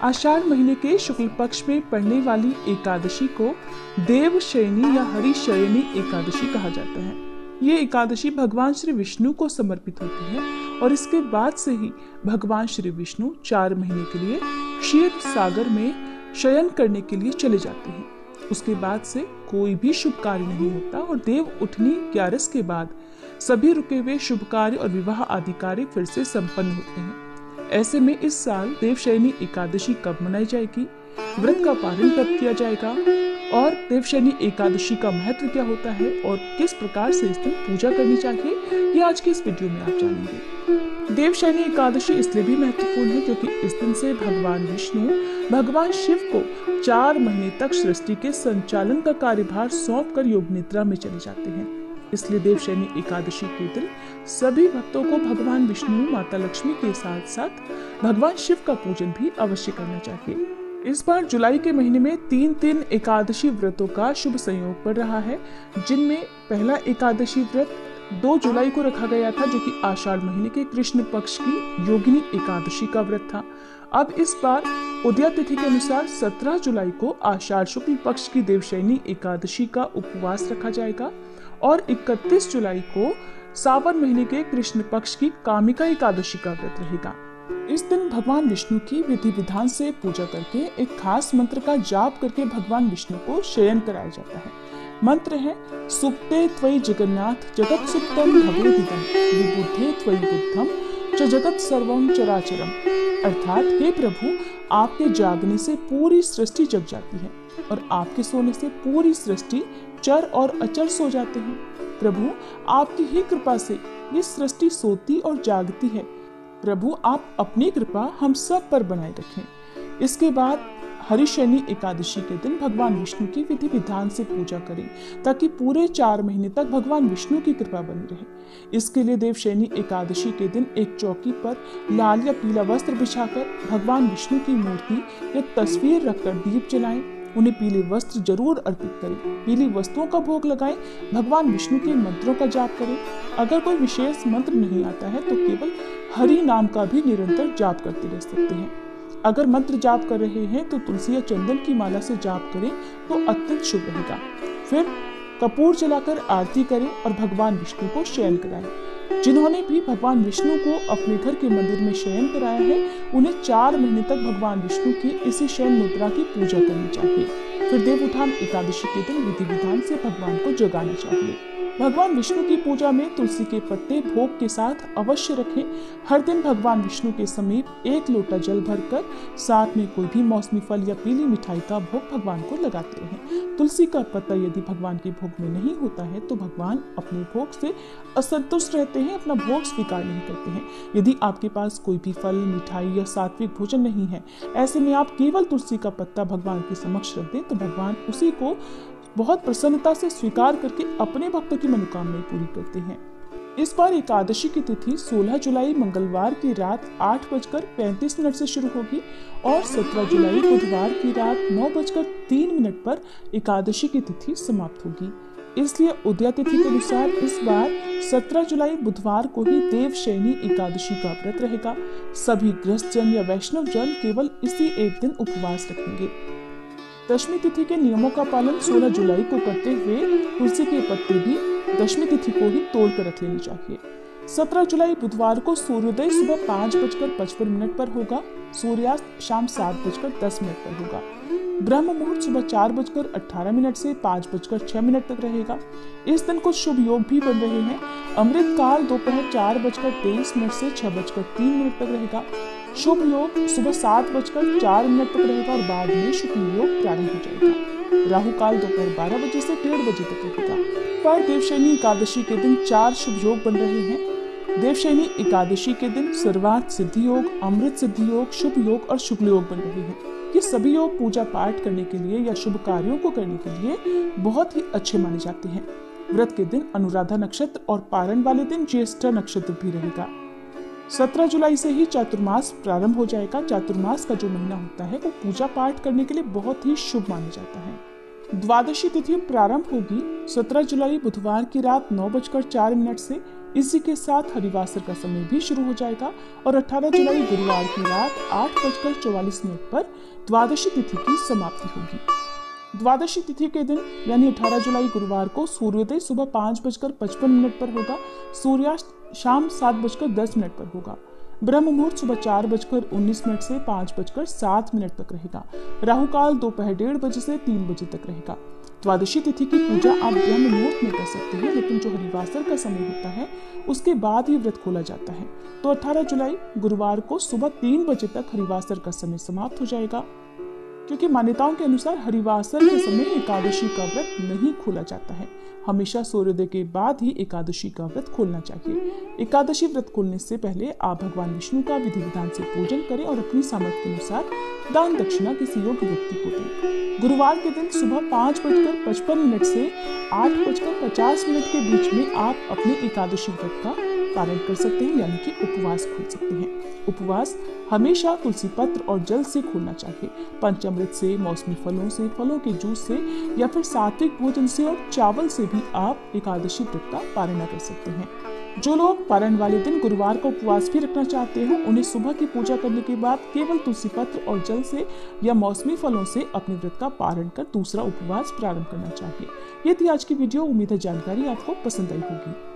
आषाढ़ महीने के शुक्ल पक्ष में पड़ने वाली एकादशी को देवशयनी या हरिशयनी एकादशी कहा जाता है। ये एकादशी भगवान श्री विष्णु को समर्पित होती है और इसके बाद से ही भगवान श्री विष्णु 4 महीने के लिए क्षीर सागर में शयन करने के लिए चले जाते हैं। उसके बाद से कोई भी शुभ कार्य नहीं होता और देव उठनी 11 के बाद सभी रुके हुए शुभ कार्य और विवाह आदि कार्य फिर से संपन्न होते हैं। ऐसे में इस साल देवशयनी एकादशी कब मनाई जाएगी, व्रत का पालन कब किया जाएगा और देवशयनी एकादशी का महत्व क्या होता है और किस प्रकार से इस दिन पूजा करनी चाहिए, ये आज के इस वीडियो में आप जानेंगे। देवशयनी एकादशी इसलिए भी महत्वपूर्ण है क्योंकि इस दिन से भगवान विष्णु भगवान शिव को 4 महीने तक सृष्टि के संचालन का कार्यभार सौंपकर योग निद्रा में चले जाते हैं। इसलिए देवशयनी एकादशी के दिन सभी भक्तों को भगवान विष्णु, माता लक्ष्मी के साथ साथ भगवान शिव का पूजन भी अवश्य करना चाहिए। इस बार जुलाई के महीने में 3 एकादशी व्रतों का शुभ संयोग पड़ रहा है, जिनमें पहला एकादशी व्रत 2 जुलाई को रखा गया था, जो कि आषाढ़ महीने के कृष्ण पक्ष की योगिनी एकादशी का व्रत था। अब इस बार उदया तिथि के अनुसार 17 जुलाई को आषाढ़ शुक्ल पक्ष की देवशयनी एकादशी का उपवास रखा जाएगा और 31 जुलाई को सावन महीने के कृष्ण पक्ष की कामिका एकादशी का व्रत रहेगा। इस दिन भगवान विष्णु की विधि विधान से पूजा करके एक खास मंत्र का जाप करके भगवान विष्णु को शयन कराया जाता है। मंत्र है सुप्ते त्वयि जगन्नाथ जगत सुप्तम भवेदिदं विबुद्धे त्वयि बुद्धम च जगत सर्वं चराचरम। अर्थात हे प्रभु, आपके जागने से पूरी सृष्टि जग जाती है और आपके सोने से पूरी सृष्टि चर और अचर सो जाते हैं। प्रभु, आपकी ही कृपा से ये सृष्टि सोती और जागती है। प्रभु, आप अपनी कृपा हम सब पर बनाए रखें। इसके बाद हरिशयनी एकादशी के दिन भगवान विष्णु की विधि विधान से पूजा करें ताकि पूरे 4 महीने तक भगवान विष्णु की कृपा बनी रहे। इसके लिए देवशयनी एकादशी के दिन एक चौकी पर लाल या पीला वस्त्र बिछाकर भगवान विष्णु की मूर्ति या तस्वीर रखकर दीप जलाएं। उन्हें पीले वस्त्र जरूर अर्पित करें, पीली वस्तुओं का भोग लगाएं, भगवान विष्णु के मंत्रों का जाप करें। अगर कोई विशेष मंत्र नहीं आता है तो केवल हरि नाम का भी निरंतर जाप करते रह सकते हैं। अगर मंत्र जाप कर रहे हैं तो तुलसी या चंदन की माला से जाप करें तो अत्यंत शुभ रहेगा। फिर कपूर जलाकर आरती करें और भगवान विष्णु को शयन कराएं। जिन्होंने भी भगवान विष्णु को अपने घर के मंदिर में शयन कराया है, उन्हें 4 महीने तक भगवान विष्णु की इसी शयन मुद्रा की पूजा करनी चाहिए। फिर देव उठान एकादशी के दिन विधि विधान से भगवान को जगाना चाहिए। भगवान विष्णु की पूजा में तुलसी के पत्ते भोग के साथ अवश्य रखें। हर दिन भगवान विष्णु के समीप 1 लोटा जल भरकर साथ में कोई भी मौसमी फल या पीली मिठाई का भोग भगवान को लगाते रहें। तुलसी का पत्ता यदि भगवान के भोग में नहीं होता है तो भगवान अपने भोग से असंतुष्ट रहते हैं, अपना भोग स्वीकार नहीं करते हैं। यदि आपके पास कोई भी फल, मिठाई या सात्विक भोजन नहीं है, ऐसे में आप केवल तुलसी का पत्ता भगवान के समक्ष रख दें तो भगवान उसी को बहुत प्रसन्नता से स्वीकार करके अपने भक्तों की मनोकामनाएं पूरी करते हैं। इस बार एकादशी की तिथि 16 जुलाई मंगलवार की रात 8:35 से शुरू होगी और 17 जुलाई बुधवार की रात 9:03 पर एकादशी की तिथि समाप्त होगी। इसलिए उदया तिथि के अनुसार इस बार 17 जुलाई बुधवार को ही देवशयनी एकादशी का व्रत रहेगा। सभी गृहस्थ जन या वैष्णव जन केवल इसी एक दिन उपवास रखेंगे। दशमी तिथि के नियमों का पालन 16 जुलाई को करते हुए तुलसी के पत्ते भी दशमी तिथि को ही तोड़ कर रख लेनी चाहिए। 17 जुलाई बुधवार को सूर्योदय सुबह 5:55 पर होगा। सूर्यास्त शाम 7:10 पर होगा। ब्रह्म मुहूर्त सुबह 4:18 से 5:06 तक रहेगा। इस दिन कुछ शुभ योग भी बन रहे हैं। अमृत काल दोपहर 4:23 से 6:03 तक रहेगा। शुभ योग सुबह 7:04 तक रहेगा और बाद में शुभ योग प्रारंभ हो जाएगा। राहु काल दोपहर 12 बजे से 1:30 बजे तक रहेगा। पर देवशयनी एकादशी के दिन 4 शुभ योग बन रहे हैं। देवशयनी एकादशी के दिन सर्वार्थ सिद्धि योग, अमृत सिद्धि योग, शुभ योग और शुक्ल योग बन रहे हैं। ये सभी योग पूजा पाठ करने के लिए या शुभ कार्यों को करने के लिए बहुत ही अच्छे माने जाते हैं। व्रत के दिन अनुराधा नक्षत्र और पारण वाले दिन ज्येष्ठा नक्षत्र भी रहेगा। 17 जुलाई से ही चातुर्मास प्रारंभ हो जाएगा। चातुर्मास का जो महीना होता है वो पूजा पाठ करने के लिए बहुत ही शुभ माना जाता है। द्वादशी तिथि प्रारंभ होगी 17 जुलाई बुधवार की रात 9:04 से इसी के साथ हरिवासर का समय भी शुरू हो जाएगा और 18 जुलाई गुरुवार की रात 8:44 पर द्वादशी तिथि की समाप्ति होगी। द्वादशी तिथि के दिन यानी 18 जुलाई गुरुवार को सूर्योदय सुबह 5:55 पर होगा। सूर्यास्त शाम 7:10 पर होगा। ब्रह्म मुहूर्त सुबह 4:19 से 5:07 तक रहेगा। राहु काल दोपहर 1:30 बजे से 3 बजे तक रहेगा। द्वादशी तिथि की पूजा आप ब्रह्म मुहूर्त में कर सकते हैं, लेकिन जो हरिवासर का समय होता है उसके बाद ही व्रत खोला जाता है। तो 18 जुलाई गुरुवार को सुबह 3 बजे तक हरिवासर का समय समाप्त हो जाएगा, क्योंकि मान्यताओं के अनुसार हरिवासर के समय एकादशी का व्रत नहीं खोला जाता है। हमेशा सूर्योदय के बाद ही एकादशी का व्रत खोलना चाहिए। एकादशी व्रत खोलने से पहले आप भगवान विष्णु का विधि विधान से पूजन करें और अपनी सामर्थ्य के अनुसार दान दक्षिणा किसी योग्य व्यक्ति को दें। गुरुवार के दिन सुबह 5:55 से 8:50 के बीच में आप अपने एकादशी व्रत का पालन कर सकते हैं, यानी कि उपवास खोल सकते हैं। उपवास हमेशा तुलसी पत्र और जल से खोलना चाहिए। पंचामृत से, मौसमी फलों से, फलों के जूस से या फिर सात्विक भोजन से और चावल से भी आप एकादशी व्रत का पालन कर सकते हैं। जो लोग पारण वाले दिन गुरुवार का उपवास भी रखना चाहते हो, उन्हें सुबह की पूजा करने के बाद केवल तुलसी पत्र और जल से या मौसमी फलों से अपने व्रत का पारण कर दूसरा उपवास प्रारंभ करना चाहिए। ये थी आज की वीडियो। उम्मीद है जानकारी आपको पसंद आई होगी।